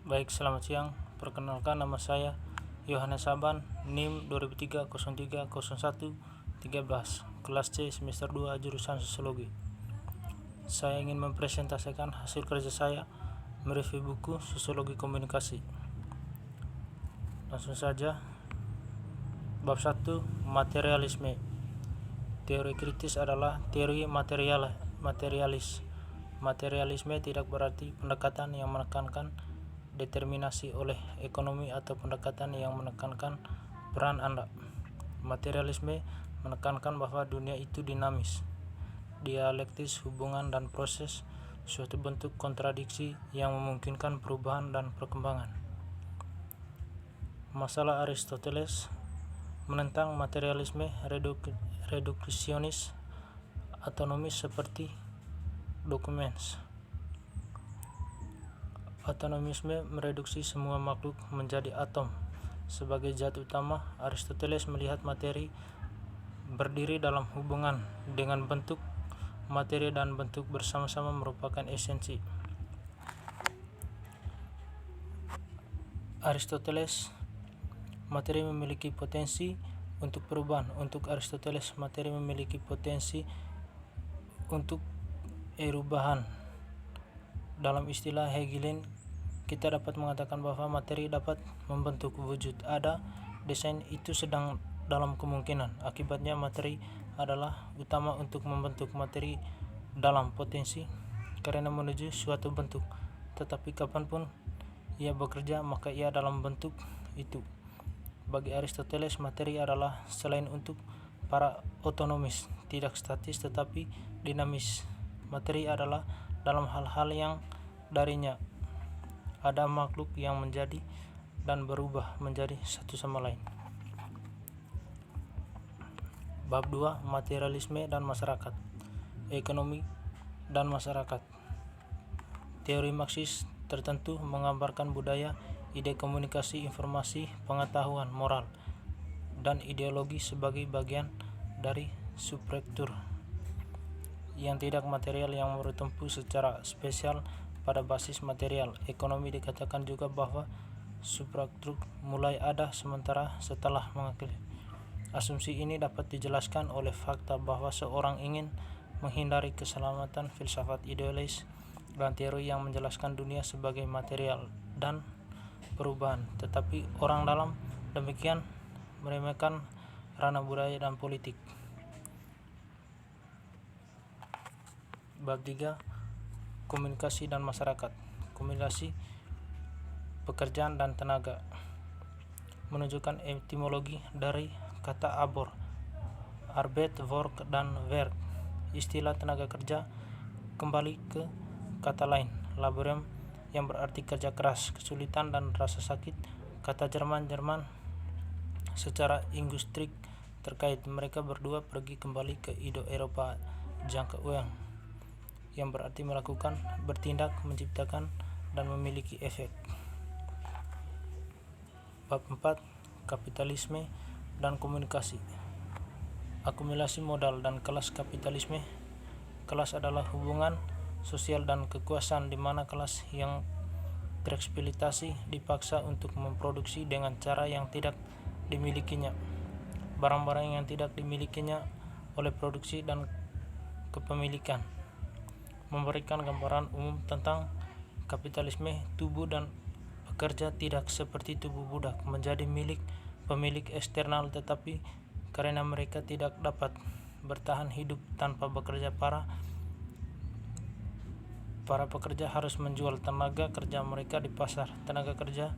Baik, selamat siang. Perkenalkan, nama saya Yohanes Saban, NIM 2003-03-01-13, kelas C semester 2 jurusan Sosiologi. Saya ingin mempresentasikan hasil kerja saya mereview buku Sosiologi Komunikasi. Langsung saja. Bab 1, materialisme. Teori kritis adalah teori materialis. Materialisme tidak berarti pendekatan yang menekankan determinasi oleh ekonomi atau pendekatan yang menekankan peran Anda. Materialisme menekankan bahwa dunia itu dinamis, dialektis, hubungan dan proses, suatu bentuk kontradiksi yang memungkinkan perubahan dan perkembangan. Masalah Aristoteles menentang materialisme reduksionis autonomis seperti Documents. Autonomisme mereduksi semua makhluk menjadi atom. Sebagai zat utama, Aristoteles melihat materi berdiri dalam hubungan dengan bentuk. Materi dan bentuk bersama-sama merupakan esensi. Aristoteles, materi memiliki potensi untuk perubahan. Untuk Aristoteles, materi memiliki potensi untuk perubahan. Dalam istilah Hegelian, kita dapat mengatakan bahwa materi dapat membentuk wujud ada, desain itu sedang dalam kemungkinan. Akibatnya materi adalah utama untuk membentuk materi dalam potensi karena menuju suatu bentuk. Tetapi kapanpun ia bekerja, maka ia dalam bentuk itu. Bagi Aristoteles, materi adalah selain untuk para otonomis, tidak statis tetapi dinamis. Materi adalah dalam hal-hal yang darinya ada makhluk yang menjadi dan berubah menjadi satu sama lain. Bab 2, materialisme dan masyarakat. Ekonomi dan masyarakat. Teori Marxis tertentu menggambarkan budaya, ide komunikasi, informasi, pengetahuan, moral, dan ideologi sebagai bagian dari substruktur yang tidak material yang bertumpu secara spesial pada basis material. Ekonomi dikatakan juga bahwa substruktur mulai ada sementara setelah mengakali. Asumsi ini dapat dijelaskan oleh fakta bahwa seorang ingin menghindari keselamatan filsafat idealis dan teori yang menjelaskan dunia sebagai material dan perubahan, tetapi orang dalam demikian meremehkan ranah budaya dan politik. Bab 3, komunikasi dan masyarakat. Komunikasi, pekerjaan dan tenaga. Menunjukkan etimologi dari kata arbor, arbeit, work, dan werk. Istilah tenaga kerja kembali ke kata lain, laborium, yang berarti kerja keras, kesulitan, dan rasa sakit. Kata Jerman secara linguistik terkait. Mereka berdua pergi kembali ke Indo-Eropa jangka uang, yang berarti melakukan, bertindak, menciptakan, dan memiliki efek. Bab 4, kapitalisme dan komunikasi. Akumulasi modal dan kelas kapitalisme. Kelas adalah hubungan sosial dan kekuasaan di mana kelas yang tereksploitasi dipaksa untuk memproduksi dengan cara yang tidak dimilikinya barang-barang yang tidak dimilikinya oleh produksi dan kepemilikan. Memberikan gambaran umum tentang kapitalisme, tubuh dan pekerja tidak seperti tubuh budak menjadi milik pemilik eksternal, tetapi karena mereka tidak dapat bertahan hidup tanpa bekerja, para pekerja harus menjual tenaga kerja mereka di pasar. Tenaga kerja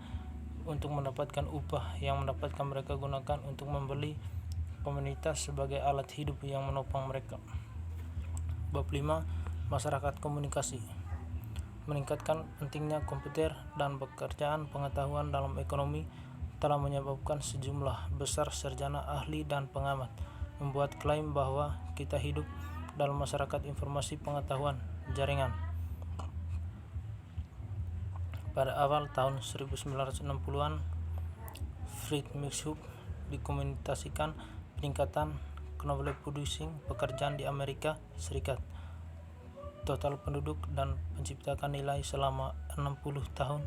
untuk mendapatkan upah yang mendapatkan mereka gunakan untuk membeli komunitas sebagai alat hidup yang menopang mereka. Bab 5, masyarakat komunikasi. Meningkatkan pentingnya komputer dan pekerjaan pengetahuan dalam ekonomi telah menyebabkan sejumlah besar sarjana, ahli, dan pengamat membuat klaim bahwa kita hidup dalam masyarakat informasi, pengetahuan, jaringan. Pada awal tahun 1960-an, Fred Mixhub dikomunikasikan peningkatan knowledge producing pekerjaan di Amerika Serikat. Total penduduk dan penciptakan nilai selama 60 tahun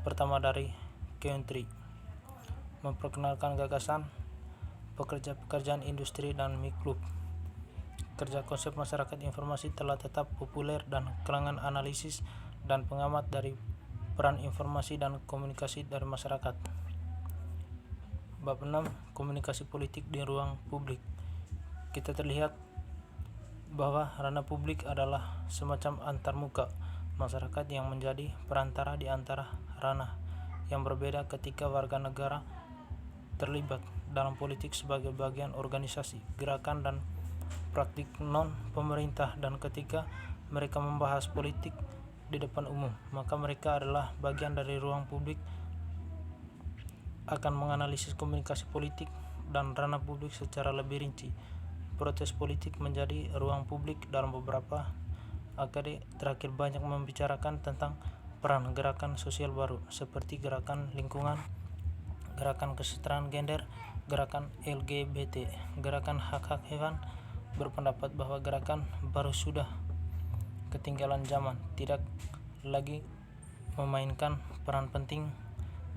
pertama dari Country, memperkenalkan gagasan pekerjaan industri dan miklub. Kerja konsep masyarakat informasi telah tetap populer dan kalangan analisis dan pengamat dari peran informasi dan komunikasi dari masyarakat. Bab 6. Komunikasi politik di ruang publik. Kita terlihat bahwa ranah publik adalah semacam antarmuka masyarakat yang menjadi perantara di antara ranah yang berbeda ketika warga negara terlibat dalam politik sebagai bagian organisasi, gerakan, dan praktik non-pemerintah, dan ketika mereka membahas politik di depan umum, maka mereka adalah bagian dari ruang publik, akan menganalisis komunikasi politik dan ranah publik secara lebih rinci. Proses politik menjadi ruang publik dalam beberapa AKD terakhir banyak membicarakan tentang peran gerakan sosial baru seperti gerakan lingkungan, gerakan kesetaraan gender, gerakan LGBT, gerakan hak-hak hewan, berpendapat bahwa gerakan baru sudah ketinggalan zaman, tidak lagi memainkan peran penting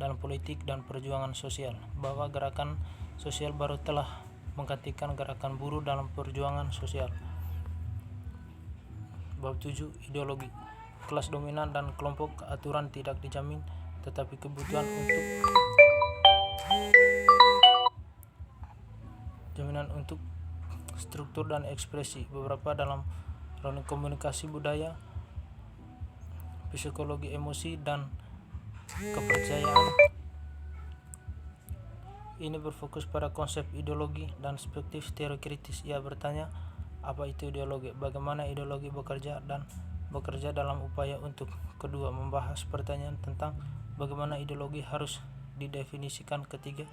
dalam politik dan perjuangan sosial, bahwa gerakan sosial baru telah menggantikan gerakan buruh dalam perjuangan sosial. Bab 7. Ideologi. Kelas dominan dan kelompok aturan tidak dijamin, tetapi kebutuhan untuk struktur dan ekspresi. Beberapa dalam ranah komunikasi budaya, psikologi emosi, dan kepercayaan. Ini berfokus pada konsep ideologi dan perspektif teori kritis. Ia bertanya, apa itu ideologi? Bagaimana ideologi bekerja dan bekerja dalam upaya untuk kedua, membahas pertanyaan tentang bagaimana ideologi harus didefinisikan. Ketiga,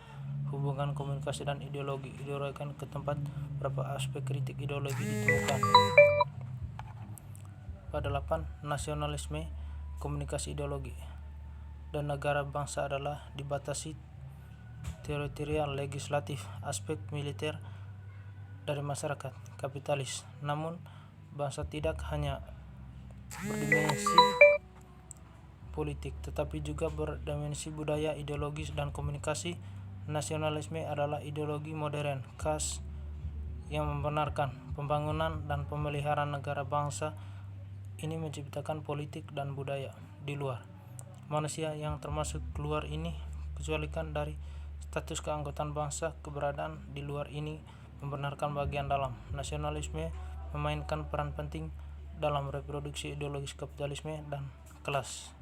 hubungan komunikasi dan ideologi. Ideologikan ke tempat berapa aspek kritik ideologi ditemukan. Pada 8. Nasionalisme, komunikasi ideologi dan negara bangsa adalah dibatasi teritorial legislatif, aspek militer dari masyarakat kapitalis. Namun bangsa tidak hanya berdimensi politik tetapi juga berdimensi budaya, ideologis, dan komunikasi. Nasionalisme adalah ideologi modern khas yang membenarkan pembangunan dan pemeliharaan negara bangsa. Ini menciptakan politik dan budaya di luar manusia yang termasuk keluar ini kecualikan dari status keanggotaan bangsa. Keberadaan di luar ini membenarkan bagian dalam. Nasionalisme memainkan peran penting dalam reproduksi ideologis kapitalisme dan kelas.